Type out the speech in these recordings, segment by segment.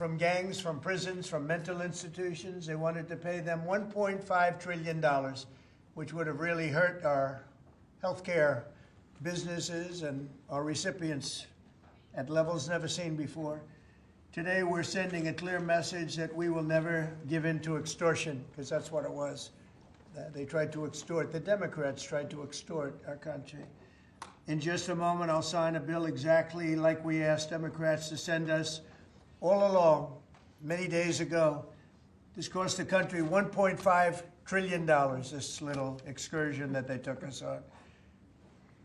from gangs, from prisons, from mental institutions. They wanted to pay them $1.5 trillion, which would have really hurt our healthcare businesses and our recipients at levels never seen before. Today, we're sending a clear message that we will never give in to extortion, because that's what it was. They tried to extort, the Democrats tried to extort our country. In just a moment, I'll sign a bill exactly like we asked Democrats to send us all along, many days ago. This cost the country $1.5 trillion, this little excursion that they took us on.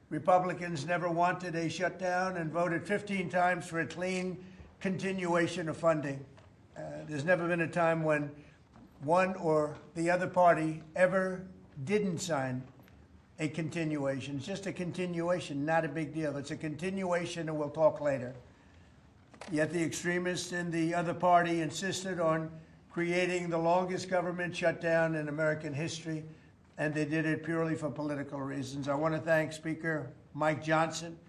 Republicans never wanted a shutdown and voted 15 times for a clean continuation of funding. There's never been a time when one or the other party ever didn't sign a continuation. It's just a continuation, not a big deal. It's a continuation, and we'll talk later. Yet the extremists in the other party insisted on creating the longest government shutdown in American history, and they did it purely for political reasons. I want to thank Speaker Mike Johnson,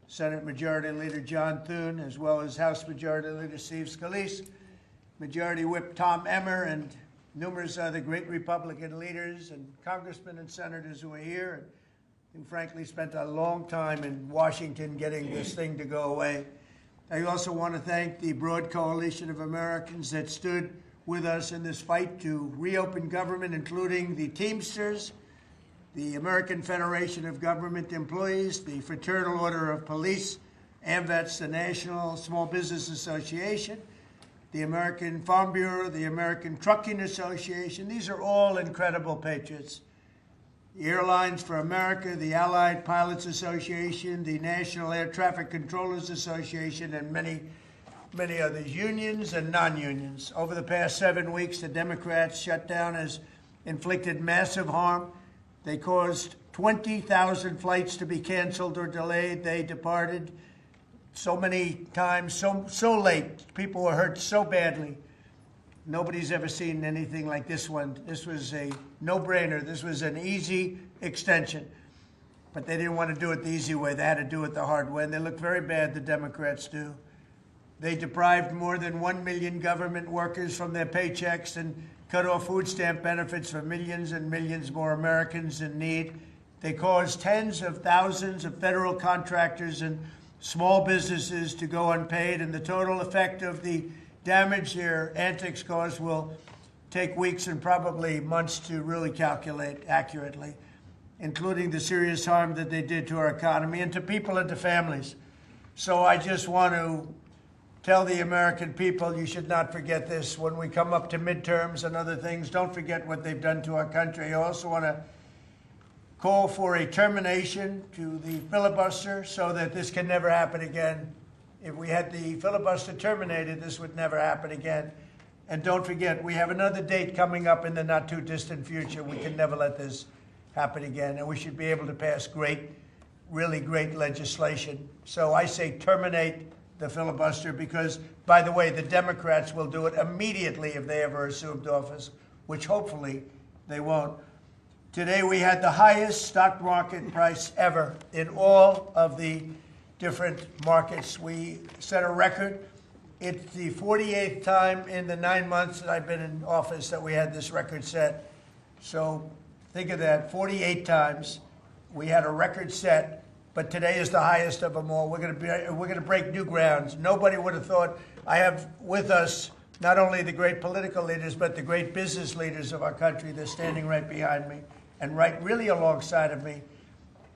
Senate Majority Leader John Thune, as well as House Majority Leader Steve Scalise, Majority Whip Tom Emmer, and numerous other great Republican leaders and congressmen and senators who are here and who frankly spent a long time in Washington getting this thing to go away. I also want to thank the broad coalition of Americans that stood with us in this fight to reopen government, including the Teamsters, the American Federation of Government Employees, the Fraternal Order of Police, AMVETS, the National Small Business Association, the American Farm Bureau, the American Trucking Association. These are all incredible patriots. The Airlines for America, the Allied Pilots Association, the National Air Traffic Controllers Association, and many, many others, unions and non-unions. Over the past 7 weeks, the Democrats' shutdown has inflicted massive harm. They caused 20,000 flights to be canceled or delayed. They departed so many times, so late. People were hurt so badly. Nobody's ever seen anything like this one. This was a no-brainer. This was an easy extension. But they didn't want to do it the easy way. They had to do it the hard way. And they look very bad, the Democrats do. They deprived more than 1 million government workers from their paychecks and cut off food stamp benefits for millions and millions more Americans in need. They caused tens of thousands of federal contractors and small businesses to go unpaid. And the total effect of the damage their antics caused will take weeks and probably months to really calculate accurately, including the serious harm that they did to our economy and to people and to families. So I just want to tell the American people, you should not forget this. When we come up to midterms and other things, don't forget what they've done to our country. I also want to call for a termination to the filibuster so that this can never happen again. If we had the filibuster terminated, this would never happen again. And don't forget, we have another date coming up in the not-too-distant future. We can never let this happen again. And we should be able to pass great, really great legislation. So I say terminate the filibuster because, by the way, the Democrats will do it immediately if they ever assumed office, which hopefully they won't. Today we had the highest stock market price ever in all of the different markets. We set a record. It's the 48th time in the 9 months that I've been in office that we had this record set. So think of that, 48 times we had a record set, but today is the highest of them all. We're going to break new grounds. Nobody would have thought. I have with us not only the great political leaders, but the great business leaders of our country. They're standing right behind me and right really alongside of me.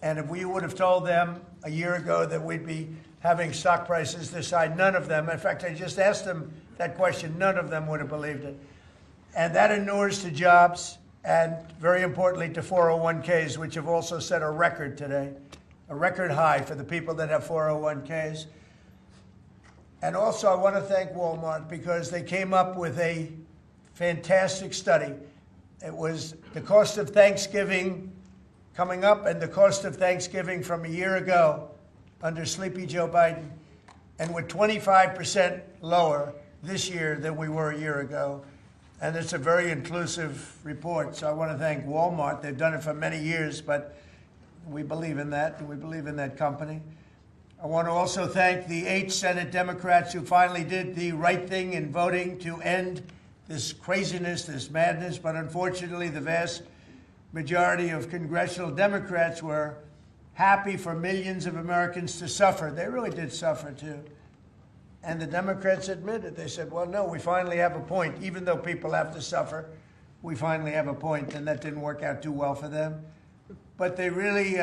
And if we would have told them a year ago that we'd be having stock prices this high, none of them, in fact, I just asked them that question, none of them would have believed it. And that inures to jobs and, very importantly, to 401ks, which have also set a record today, a record high for the people that have 401ks. And also, I want to thank Walmart because they came up with a fantastic study. It was the cost of Thanksgiving coming up and the cost of Thanksgiving from a year ago under Sleepy Joe Biden, and we're 25% lower this year than we were a year ago. And it's a very inclusive report, so I want to thank Walmart. They've done it for many years, but we believe in that, and we believe in that company. I want to also thank the 8 Senate Democrats who finally did the right thing in voting to end this craziness, this madness. But unfortunately, the vast majority of congressional Democrats were happy for millions of Americans to suffer. They really did suffer, too. And the Democrats admitted. They said, well, no, we finally have a point. Even though people have to suffer, we finally have a point. And that didn't work out too well for them. But they really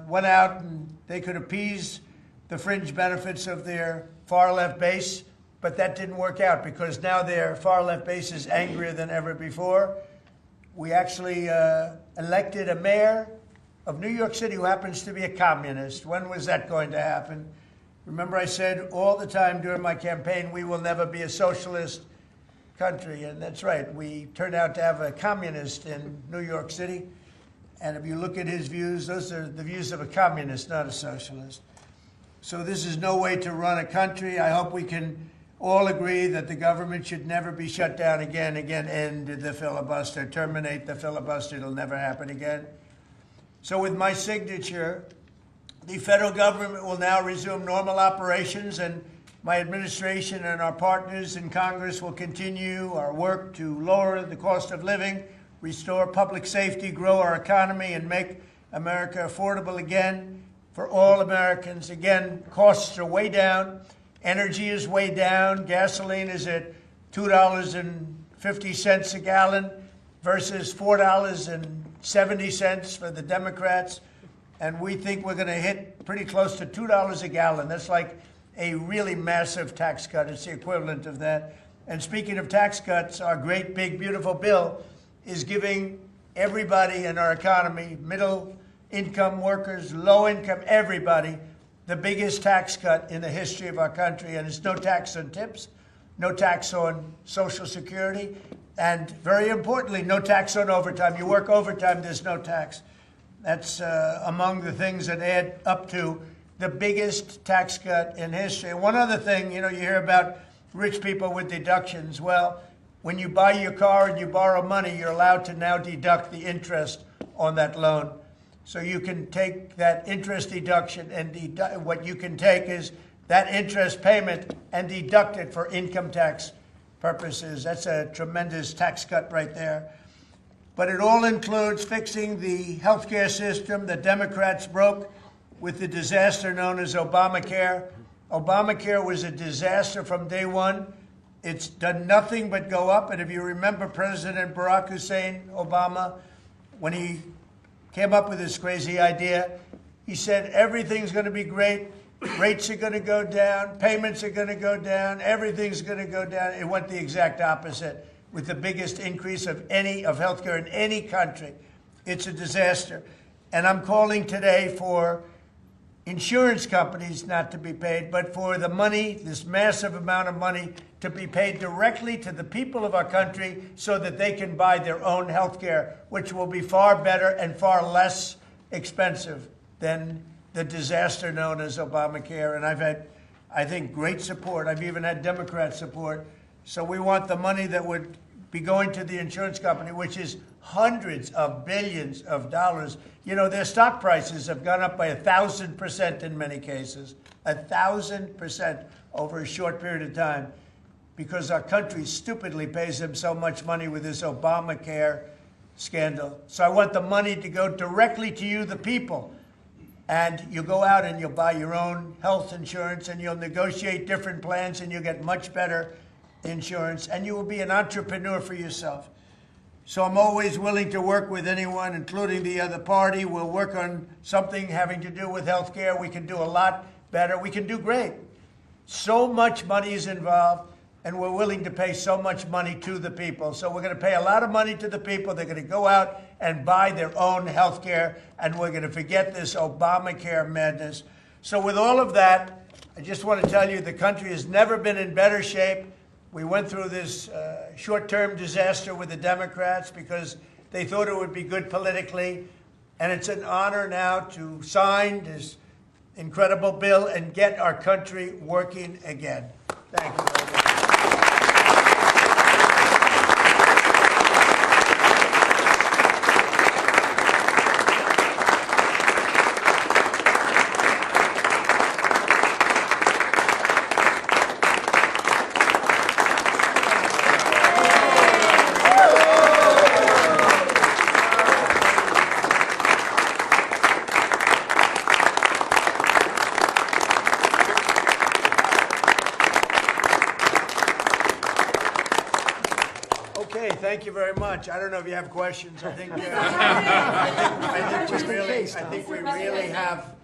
went out and they could appease the fringe benefits of their far-left base, but that didn't work out because now their far-left base is angrier than ever before. We actually elected a mayor of New York City who happens to be a communist. When was that going to happen? Remember, I said all the time during my campaign, we will never be a socialist country, and that's right. We turned out to have a communist in New York City, and if you look at his views, those are the views of a communist, not a socialist. So this is no way to run a country. I hope we can all agree that the government should never be shut down again, end the filibuster, terminate the filibuster. It'll never happen again. So with my signature, the federal government will now resume normal operations, and my administration and our partners in Congress will continue our work to lower the cost of living, restore public safety, grow our economy, and make America affordable again for all Americans. Again, costs are way down. Energy is way down. Gasoline is at $2.50 a gallon versus $4.70 for the Democrats. And we think we're going to hit pretty close to $2 a gallon. That's like a really massive tax cut. It's the equivalent of that. And speaking of tax cuts, our great, big, beautiful bill is giving everybody in our economy, middle income workers, low income, everybody, the biggest tax cut in the history of our country. And it's no tax on tips, no tax on Social Security, and very importantly, no tax on overtime. You work overtime, there's no tax. That's among the things that add up to the biggest tax cut in history. And one other thing, you hear about rich people with deductions. Well, when you buy your car and you borrow money, you're allowed to now deduct the interest on that loan. So you can take that interest deduction and what you can take is that interest payment and deduct it for income tax purposes. That's a tremendous tax cut right there. But it all includes fixing the healthcare system that Democrats broke with the disaster known as Obamacare. Obamacare was a disaster from day one. It's done nothing but go up. And if you remember President Barack Hussein Obama, when he came up with this crazy idea, he said everything's going to be great, rates are going to go down, payments are going to go down, everything's going to go down. It went the exact opposite with the biggest increase of healthcare in any country. It's a disaster. And I'm calling today for insurance companies not to be paid, but for the money, this massive amount of money, to be paid directly to the people of our country so that they can buy their own health care, which will be far better and far less expensive than the disaster known as Obamacare. And I've had, I think, great support. I've even had Democrat support. So we want the money that would be going to the insurance company, which is hundreds of billions of dollars. Their stock prices have gone up by 1,000% in many cases, 1,000% over a short period of time, because our country stupidly pays them so much money with this Obamacare scandal. So I want the money to go directly to you, the people. And you go out and you'll buy your own health insurance and you'll negotiate different plans and you'll get much better insurance and you will be an entrepreneur for yourself. So I'm always willing to work with anyone, including the other party. We'll work on something having to do with health care. We can do a lot better. We can do great. So much money is involved, and we're willing to pay so much money to the people. So we're going to pay a lot of money to the people. They're going to go out and buy their own health care, and we're going to forget this Obamacare madness. So with all of that, I just want to tell you the country has never been in better shape. We went through this short-term disaster with the Democrats because they thought it would be good politically. And it's an honor now to sign this incredible bill and get our country working again. Thank you very much. Okay, thank you very much. I don't know if you have questions. I think we really have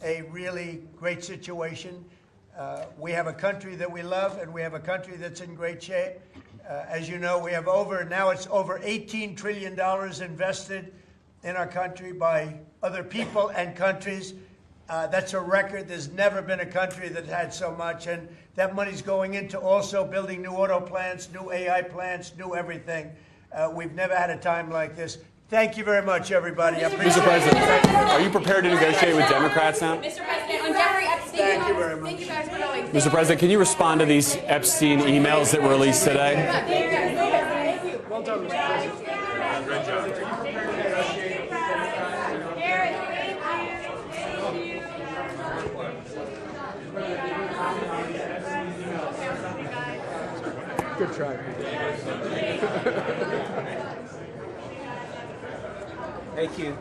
a really great situation. We have a country that we love, and we have a country that's in great shape. As you know, we have now it's over $18 trillion invested in our country by other people and countries. That's a record. There's never been a country that had so much, and that money's going into also building new auto plants, new AI plants, new everything. We've never had a time like this. Thank you very much, everybody. Mr. President, are you prepared to negotiate with Democrats now? Mr. President, on Jeffrey Epstein. Thank you very much. Thank you guys for going. Mr. President, can you respond to these Epstein emails that were released today? Thank you. Well done, Mr. President. Great job. Good try. Thank you.